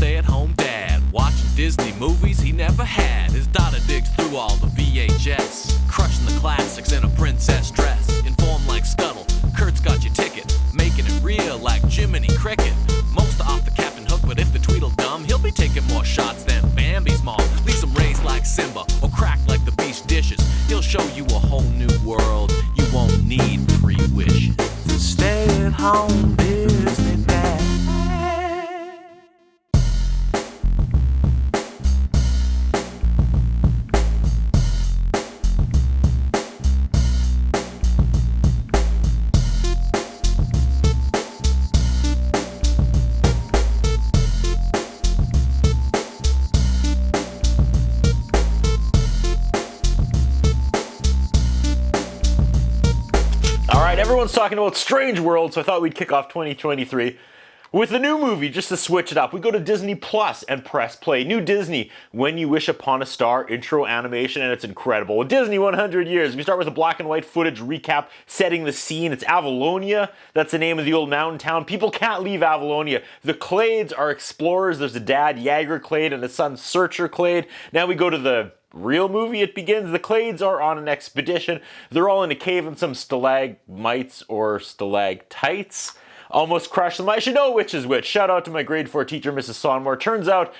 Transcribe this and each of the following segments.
stay-at-home dad, watching Disney movies he never had. His daughter digs through all the VHS, crushing the classics in a princess dress. Informed like Scuttle, Kurt's got your ticket, making it real like Jiminy Cricket. Most are off the Captain Hook, but if the Tweedledum, he'll be taking more shots than Bambi's mom. Leaves him raised like Simba, or cracked like the beach dishes. He'll show you a whole new world, you won't need pre-wishes. Stay at home, Disney dad. Everyone's talking about Strange World, so I thought we'd kick off 2023 with a new movie just to switch it up. We go to Disney Plus and press play. New Disney, When You Wish Upon a Star intro animation, and it's incredible. Disney 100 years. We start with a black and white footage recap setting the scene. It's Avalonia. That's the name of the old mountain town. People can't leave Avalonia. The Clades are explorers. There's a dad, Yager Clade, and a son, Searcher Clade. Now we go to the real movie. It begins. The Clades are on an expedition. They're all in a cave in some stalagmites or stalactites. Almost crushed them. I should know which is which. Shout out to my grade 4 teacher, Mrs. Sonmore. Turns out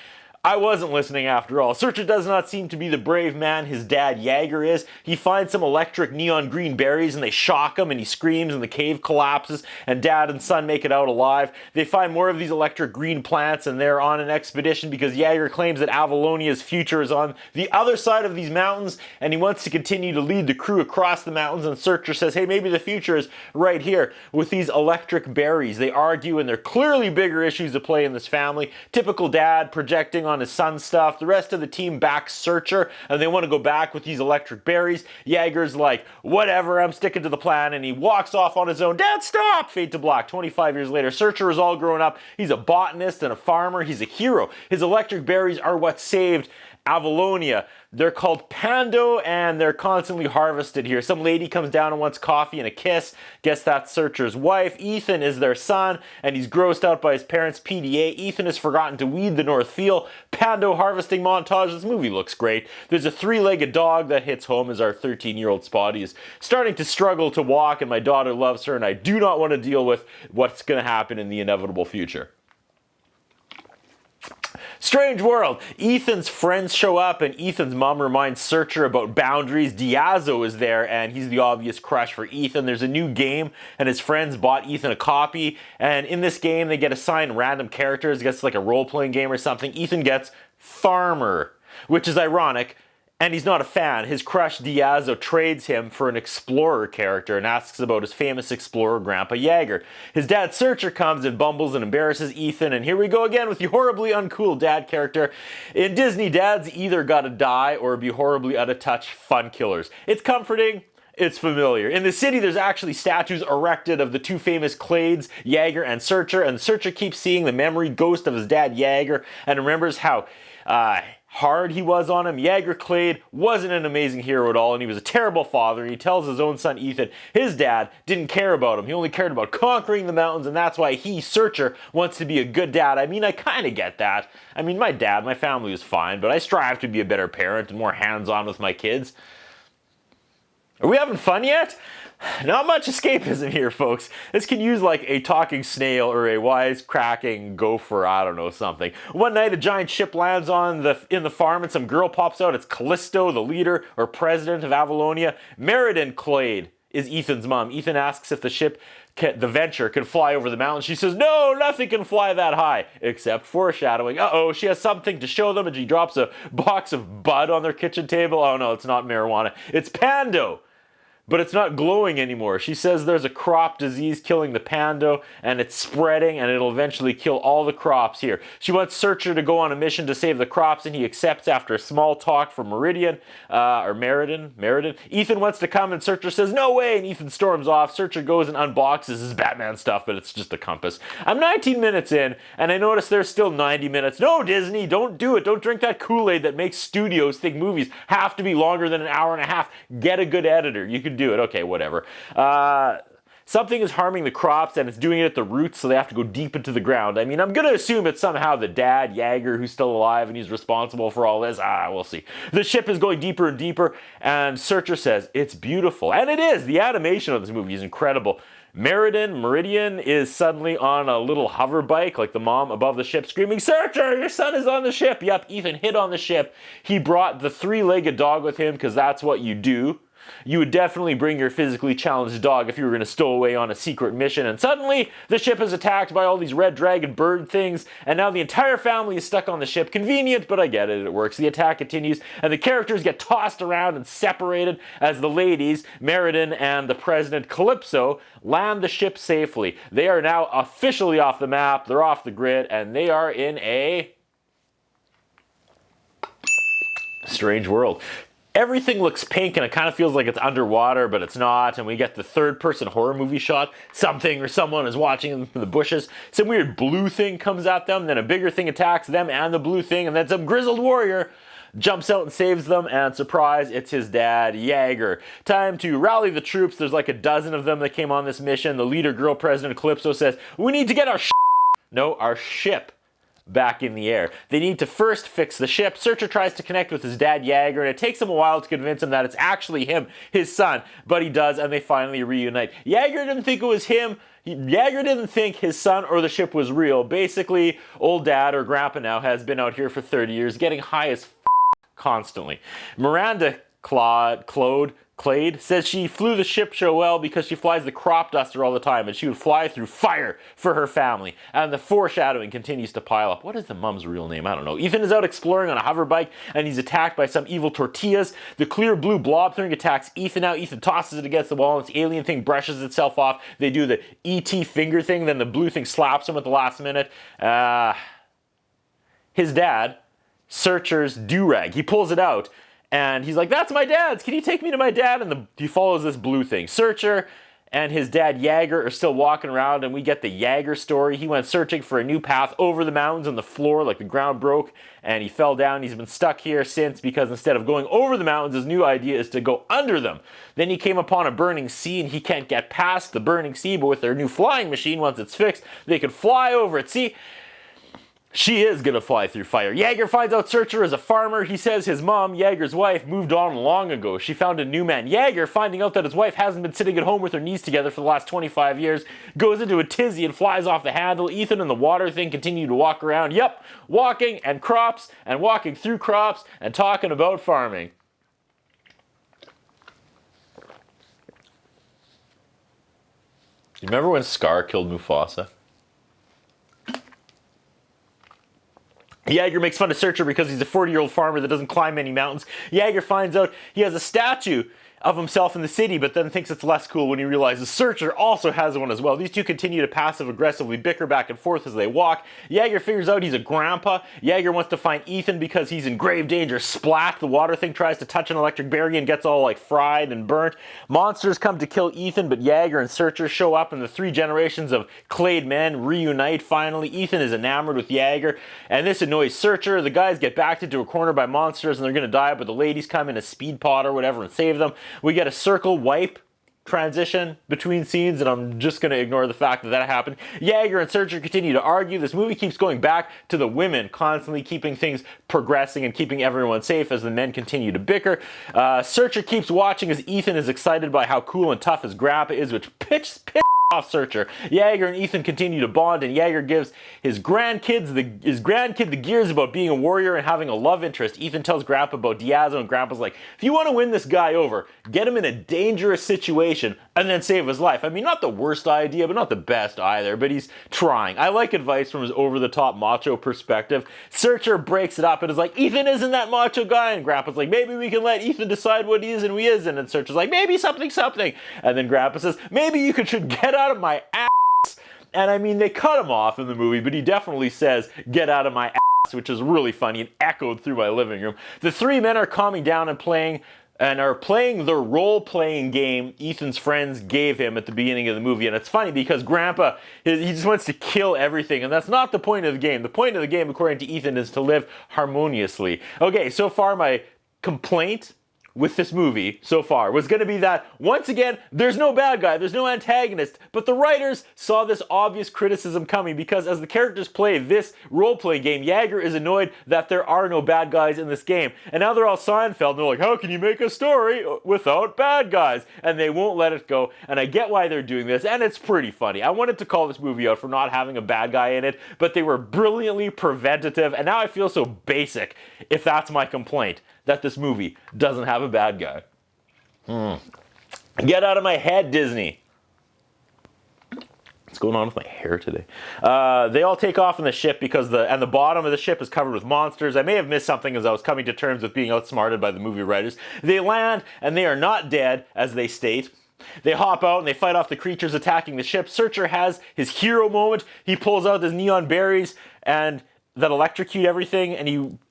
I wasn't listening after all. Searcher does not seem to be the brave man his dad Yager is. He finds some electric neon green berries and they shock him and he screams and the cave collapses and dad and son make it out alive. They find more of these electric green plants and they're on an expedition because Yager claims that Avalonia's future is on the other side of these mountains and he wants to continue to lead the crew across the mountains, and Searcher says, hey, maybe the future is right here with these electric berries. They argue and there are clearly bigger issues at play in this family. Typical dad projecting on his son stuff. The rest of the team backs Searcher and they want to go back with these electric berries. Yager's like, whatever, I'm sticking to the plan, and he walks off on his own. Dad, stop! Fade to black. 25 years later, Searcher is all grown up. He's a botanist and a farmer. He's a hero. His electric berries are what saved Avalonia. They're called Pando and they're constantly harvested here. Some lady comes down and wants coffee and a kiss. Guess that's Searcher's wife. Ethan is their son and he's grossed out by his parents' PDA. Ethan has forgotten to weed the North Field. Pando harvesting montage. This movie looks great. There's a three-legged dog that hits home as our 13-year-old Spotty is starting to struggle to walk and my daughter loves her and I do not want to deal with what's going to happen in the inevitable future. Strange World. Ethan's friends show up and Ethan's mom reminds Searcher about boundaries. Diazo is there and he's the obvious crush for Ethan. There's a new game and his friends bought Ethan a copy, and in this game they get assigned random characters. I guess it's like a role-playing game or something. Ethan gets Farmer, which is ironic. And he's not a fan. His crush Diazo trades him for an explorer character and asks about his famous explorer Grandpa Yager. His dad Searcher comes and bumbles and embarrasses Ethan, and here we go again with the horribly uncool dad character. In Disney, dads either gotta die or be horribly out of touch fun killers. It's comforting. It's familiar. In the city, there's actually statues erected of the two famous Clades, Yager and Searcher keeps seeing the memory ghost of his dad Yager and remembers how hard he was on him. Yager Clade wasn't an amazing hero at all, and he was a terrible father, and he tells his own son Ethan his dad didn't care about him. He only cared about conquering the mountains, and that's why he, Searcher, wants to be a good dad. I mean, I kind of get that. I mean, my family was fine, but I strive to be a better parent and more hands-on with my kids. Are we having fun yet? Not much escapism here, folks. This could use like a talking snail or a wisecracking gopher, I don't know, something. One night a giant ship lands in the farm and some girl pops out. It's Callisto, the leader or president of Avalonia. Meriden Clade is Ethan's mom. Ethan asks if the Venture can fly over the mountain. She says, no, nothing can fly that high, except foreshadowing. Uh-oh, she has something to show them and she drops a box of bud on their kitchen table. Oh no, it's not marijuana. It's Pando. But it's not glowing anymore. She says there's a crop disease killing the Pando and it's spreading and it'll eventually kill all the crops here. She wants Searcher to go on a mission to save the crops and he accepts after a small talk from Meriden. Ethan wants to come and Searcher says no way, and Ethan storms off. Searcher goes and unboxes his Batman stuff, but it's just a compass. I'm 19 minutes in and I notice there's still 90 minutes. No, Disney, don't do it. Don't drink that Kool-Aid that makes studios think movies have to be longer than an hour and a half. Get a good editor. You can do it. Okay, whatever. something is harming the crops and it's doing it at the roots, so they have to go deep into the ground. I mean, I'm gonna assume it's somehow the dad, Jaeger, who's still alive and he's responsible for all this. We'll see. The ship is going deeper and deeper, and Searcher says, it's beautiful. And it is. The animation of this movie is incredible. Meridian is suddenly on a little hover bike, like the mom above the ship, screaming, Searcher, your son is on the ship. Yep, Ethan hid on the ship. He brought the three-legged dog with him because that's what you do. You would definitely bring your physically challenged dog if you were going to stow away on a secret mission. And suddenly, the ship is attacked by all these red dragon bird things, and now the entire family is stuck on the ship. Convenient, but I get it, it works. The attack continues, and the characters get tossed around and separated as the ladies, Meridian and the President Calypso, land the ship safely. They are now officially off the map, they're off the grid, and they are in a strange world. Everything looks pink and it kind of feels like it's underwater, but it's not. And we get the third-person horror movie shot. Something or someone is watching them from the bushes. Some weird blue thing comes at them. Then a bigger thing attacks them and the blue thing. And then some grizzled warrior jumps out and saves them. And surprise, it's his dad, Jaeger. Time to rally the troops. There's like a dozen of them that came on this mission. The leader girl, President Calypso, says, we need to get our ship back in the air. They need to first fix the ship. Searcher tries to connect with his dad, Jaeger, and it takes him a while to convince him that it's actually him, his son, but he does, and they finally reunite. Jaeger didn't think it was him. Jaeger didn't think his son or the ship was real. Basically, old dad, or grandpa now, has been out here for 30 years, getting high as constantly. Miranda Clade says she flew the ship so well because she flies the crop duster all the time, and she would fly through fire for her family. And the foreshadowing continues to pile up. What is the mom's real name? I don't know. Ethan is out exploring on a hover bike, and he's attacked by some evil tortillas. The clear blue blob thing attacks Ethan now. Ethan tosses it against the wall, and this alien thing brushes itself off. They do the E.T. finger thing, then the blue thing slaps him at the last minute. His dad, Searcher's do-rag. He pulls it out. And he's like, that's my dad's. Can you take me to my dad? And he follows this blue thing. Searcher and his dad, Jaeger, are still walking around, and we get the Jaeger story. He went searching for a new path over the mountains on the floor, like the ground broke, and he fell down. He's been stuck here since because instead of going over the mountains, his new idea is to go under them. Then he came upon a burning sea, and he can't get past the burning sea, but with their new flying machine, once it's fixed, they can fly over it. See? She is gonna fly through fire. Jaeger finds out Searcher is a farmer. He says his mom, Jaeger's wife, moved on long ago. She found a new man. Jaeger, finding out that his wife hasn't been sitting at home with her knees together for the last 25 years, goes into a tizzy and flies off the handle. Ethan and the water thing continue to walk around. Yep, walking and crops and walking through crops and talking about farming. You remember when Scar killed Mufasa? Jaeger makes fun of Searcher because he's a 40-year-old farmer that doesn't climb any mountains. Jaeger finds out he has a statue of himself in the city, but then thinks it's less cool when he realizes Searcher also has one as well. These two continue to passive-aggressively bicker back and forth as they walk. Jaeger figures out he's a grandpa. Jaeger wants to find Ethan because he's in grave danger. Splat, the water thing, tries to touch an electric barrier and gets all like fried and burnt. Monsters come to kill Ethan, but Jaeger and Searcher show up, and the three generations of Clade men reunite finally. Ethan is enamored with Jaeger, and this annoys Searcher. The guys get backed into a corner by monsters, and they're gonna die, but the ladies come in a speed pod or whatever and save them. We get a circle wipe transition between scenes, and I'm just going to ignore the fact that that happened. Jaeger and Searcher continue to argue. This movie keeps going back to the women constantly keeping things progressing and keeping everyone safe as the men continue to bicker. Searcher keeps watching as Ethan is excited by how cool and tough his grandpa is, which pisses off Searcher. Jaeger and Ethan continue to bond, and Jaeger gives his grandkid the gears about being a warrior and having a love interest. Ethan tells Grandpa about Diazo, and Grandpa's like, if you want to win this guy over, get him in a dangerous situation and then save his life. I mean, not the worst idea, but not the best either, but he's trying. I like advice from his over-the-top macho perspective. Searcher breaks it up and is like, Ethan isn't that macho guy, and Grandpa's like, maybe we can let Ethan decide what he is and who he isn't, and Searcher's like, maybe something, and then Grandpa says, maybe you should get out of my ass. And I mean, they cut him off in the movie, but he definitely says, get out of my ass, which is really funny and echoed through my living room. The three men are calming down and are playing the role-playing game Ethan's friends gave him at the beginning of the movie. And it's funny because Grandpa, he just wants to kill everything, and that's not the point of the game. The point of the game, according to Ethan, is to live harmoniously. Okay, so far my complaint with this movie so far was going to be that, once again, there's no bad guy, there's no antagonist, but the writers saw this obvious criticism coming because as the characters play this role-playing game, Jaeger is annoyed that there are no bad guys in this game. And now they're all Seinfeld, and they're like, how can you make a story without bad guys? And they won't let it go, and I get why they're doing this, and it's pretty funny. I wanted to call this movie out for not having a bad guy in it, but they were brilliantly preventative, and now I feel so basic, if that's my complaint, that this movie doesn't have a bad guy. Get out of my head, Disney. What's going on with my hair today? They all take off in the ship because the bottom of the ship is covered with monsters. I may have missed something as I was coming to terms with being outsmarted by the movie writers. They land, and they are not dead, as they state. They hop out and they fight off the creatures attacking the ship. Searcher has his hero moment. He pulls out his neon berries and that electrocute everything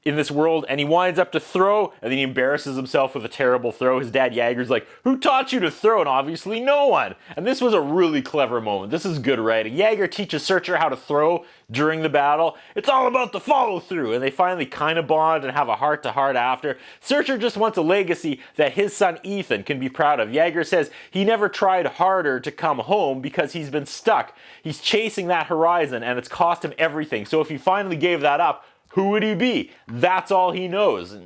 in this world, and he winds up to throw, and then he embarrasses himself with a terrible throw. His dad Jaeger's like, who taught you to throw? And obviously no one. And this was a really clever moment. This is good writing. Jaeger teaches Searcher how to throw during the battle. It's all about the follow through, and they finally kind of bond and have a heart-to-heart after. Searcher just wants a legacy that his son Ethan can be proud of. Jaeger says he never tried harder to come home because he's been stuck. He's chasing that horizon, and it's cost him everything. So if he finally gave that up, who would he be? That's all he knows.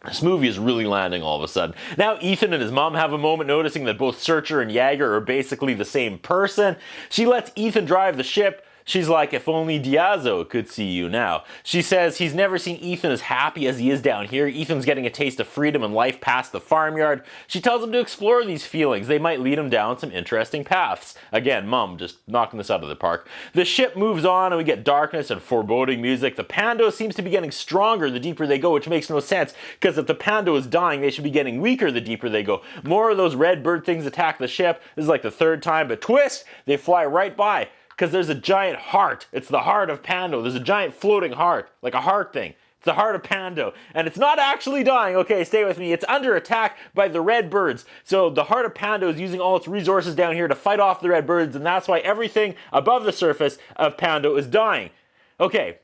This movie is really landing all of a sudden. Now Ethan and his mom have a moment noticing that both Searcher and Jaeger are basically the same person. She lets Ethan drive the ship. She's like, if only Diazo could see you now. She says he's never seen Ethan as happy as he is down here. Ethan's getting a taste of freedom and life past the farmyard. She tells him to explore these feelings. They might lead him down some interesting paths. Again, Mom just knocking this out of the park. The ship moves on and we get darkness and foreboding music. The Pando seems to be getting stronger the deeper they go, which makes no sense because if the Pando is dying, they should be getting weaker the deeper they go. More of those red bird things attack the ship. This is like the third time, but twist, they fly right by. Because there's a giant heart. It's the heart of Pando. There's a giant floating heart, like a heart thing. It's the heart of Pando. And it's not actually dying. Okay, stay with me. It's under attack by the red birds. So the heart of Pando is using all its resources down here to fight off the red birds, and that's why everything above the surface of Pando is dying. Okay.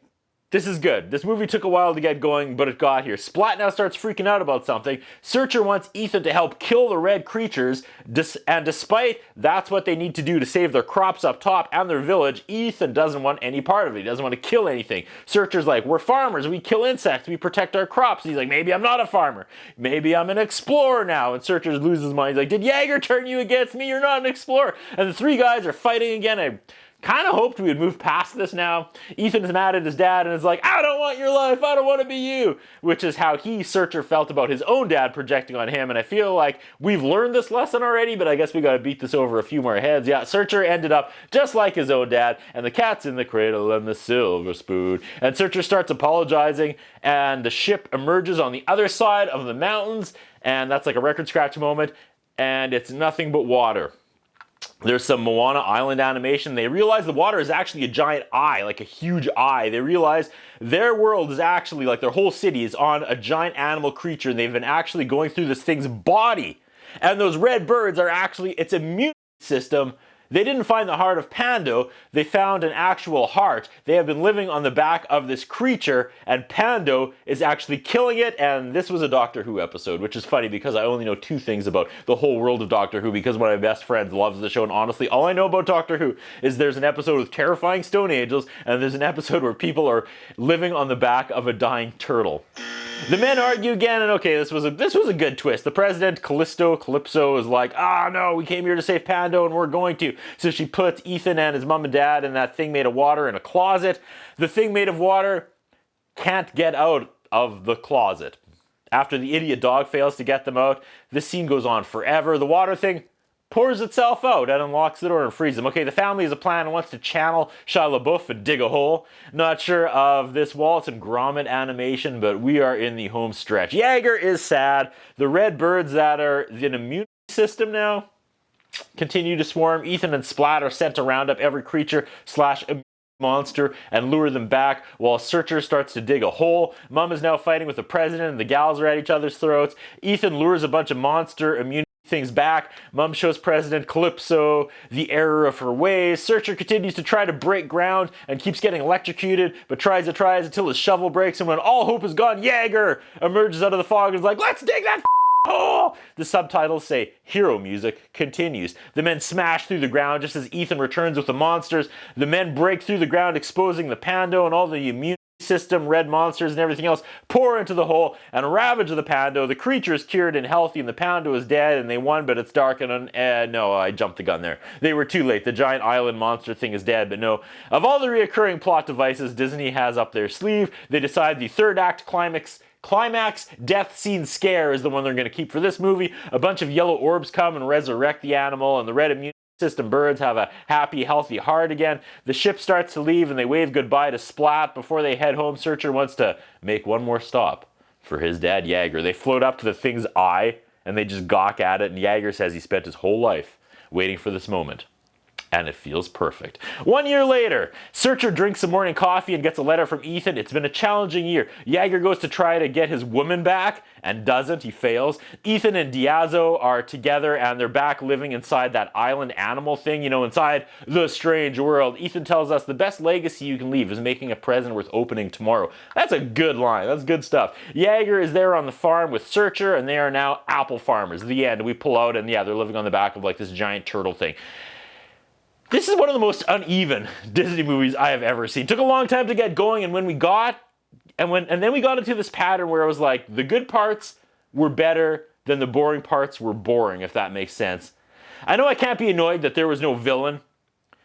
This is good. This movie took a while to get going, but it got here. Splat now starts freaking out about something. Searcher wants Ethan to help kill the red creatures, and despite that's what they need to do to save their crops up top and their village, Ethan doesn't want any part of it. He doesn't want to kill anything. Searcher's like, we're farmers. We kill insects. We protect our crops. And he's like, maybe I'm not a farmer. Maybe I'm an explorer now. And Searcher loses his mind. He's like, did Jaeger turn you against me? You're not an explorer. And the three guys are fighting again. Kind of hoped we would move past this now. Ethan's mad at his dad and is like, I don't want your life, I don't want to be you. Which is how Searcher felt about his own dad projecting on him, and I feel like we've learned this lesson already, but I guess we gotta beat this over a few more heads. Yeah, Searcher ended up just like his own dad, and the cat's in the cradle and the silver spoon. And Searcher starts apologizing, and the ship emerges on the other side of the mountains, and that's like a record scratch moment, and it's nothing but water. There's some Moana Island animation. They realize the water is actually a giant eye, like a huge eye. They realize their world is actually, like their whole city is on a giant animal creature. They've been actually going through this thing's body. And those red birds are actually its immune system. They didn't find the heart of Pando, they found an actual heart. They have been living on the back of this creature, and Pando is actually killing it, and this was a Doctor Who episode, which is funny because I only know two things about the whole world of Doctor Who because one of my best friends loves the show, and honestly, all I know about Doctor Who is there's an episode with terrifying stone angels, and there's an episode where people are living on the back of a dying turtle. The men argue again, and okay, this was a good twist. The president, Calypso, is like, no, we came here to save Pando, and we're going to. So she puts Ethan and his mom and dad and that thing made of water in a closet. The thing made of water can't get out of the closet. After the idiot dog fails to get them out, this scene goes on forever. The water thing pours itself out and unlocks the door and frees them. Okay, the family has a plan and wants to channel Shia LaBeouf and dig a hole. Not sure of this Wallace and Gromit animation, but we are in the home stretch. Jaeger is sad. The red birds that are an immune system now continue to swarm. Ethan and Splat are sent to round up every creature / monster and lure them back while Searcher starts to dig a hole. Mom is now fighting with the president and the gals are at each other's throats. Ethan lures a bunch of monster immunity things back. Mom shows President Calypso the error of her ways. Searcher continues to try to break ground and keeps getting electrocuted, but tries until his shovel breaks, and when all hope is gone, Jaeger emerges out of the fog and is like, let's dig that hole! The subtitles say, hero music continues. The men smash through the ground just as Ethan returns with the monsters. The men break through the ground, exposing the Pando, and all the immune system, red monsters, and everything else pour into the hole and ravage the Pando. The creature is cured and healthy, and the Pando is dead, and they won, but it's dark and no, I jumped the gun there. They were too late. The giant island monster thing is dead, but no. Of all the reoccurring plot devices Disney has up their sleeve, they decide the third act climax death scene scare is the one they're going to keep for this movie. A bunch of yellow orbs come and resurrect the animal, and the red immune system birds have a happy, healthy heart again. The ship starts to leave and they wave goodbye to Splat before they head home. Searcher wants to make one more stop for his dad, Jaeger. They float up to the thing's eye and they just gawk at it, and Jaeger says he spent his whole life waiting for this moment. And it feels perfect. 1 year later, Searcher drinks some morning coffee and gets a letter from Ethan. It's been a challenging year. Jaeger goes to try to get his woman back and doesn't. He fails. Ethan and Diazo are together and they're back living inside that island animal thing, inside the strange world. Ethan tells us the best legacy you can leave is making a present worth opening tomorrow. That's a good line. That's good stuff. Jaeger is there on the farm with Searcher, and they are now apple farmers. The end. We pull out and they're living on the back of like this giant turtle thing. This is one of the most uneven Disney movies I have ever seen. It took a long time to get going, and then we got into this pattern where it was like the good parts were better than the boring parts were boring, if that makes sense. I know I can't be annoyed that there was no villain,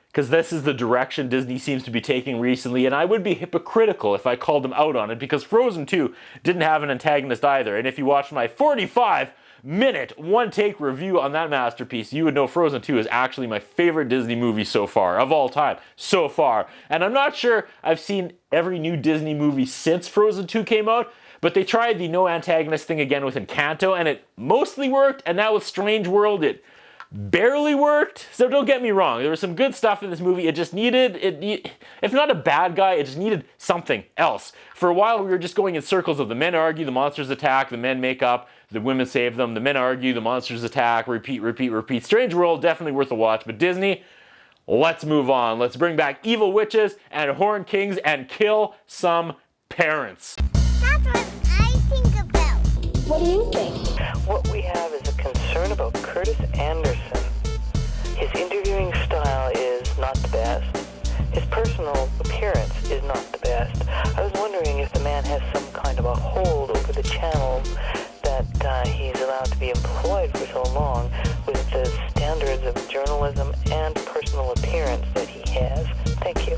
because this is the direction Disney seems to be taking recently, and I would be hypocritical if I called them out on it, because Frozen 2 didn't have an antagonist either. And if you watched my 45-minute one-take review on that masterpiece, you would know Frozen 2 is actually my favorite Disney movie so far, of all time, so far. And I'm not sure I've seen every new Disney movie since Frozen 2 came out, but they tried the no antagonist thing again with Encanto, and it mostly worked, and now with Strange World, it barely worked. So don't get me wrong, there was some good stuff in this movie. It just needed, if not a bad guy, it just needed something else. For a while we were just going in circles of the men argue, the monsters attack, the men make up, the women save them, the men argue, the monsters attack, repeat. Strange World, definitely worth a watch, but Disney, let's move on. Let's bring back evil witches and horn kings and kill some parents. That's what I think about. What do you think? What we have is a concern about Curtis Anderson. His interviewing style is not the best. His personal appearance is not the best. I was wondering if the man has some kind of a hold over the channels that he's allowed to be employed for so long with the standards of journalism and personal appearance that he has. Thank you.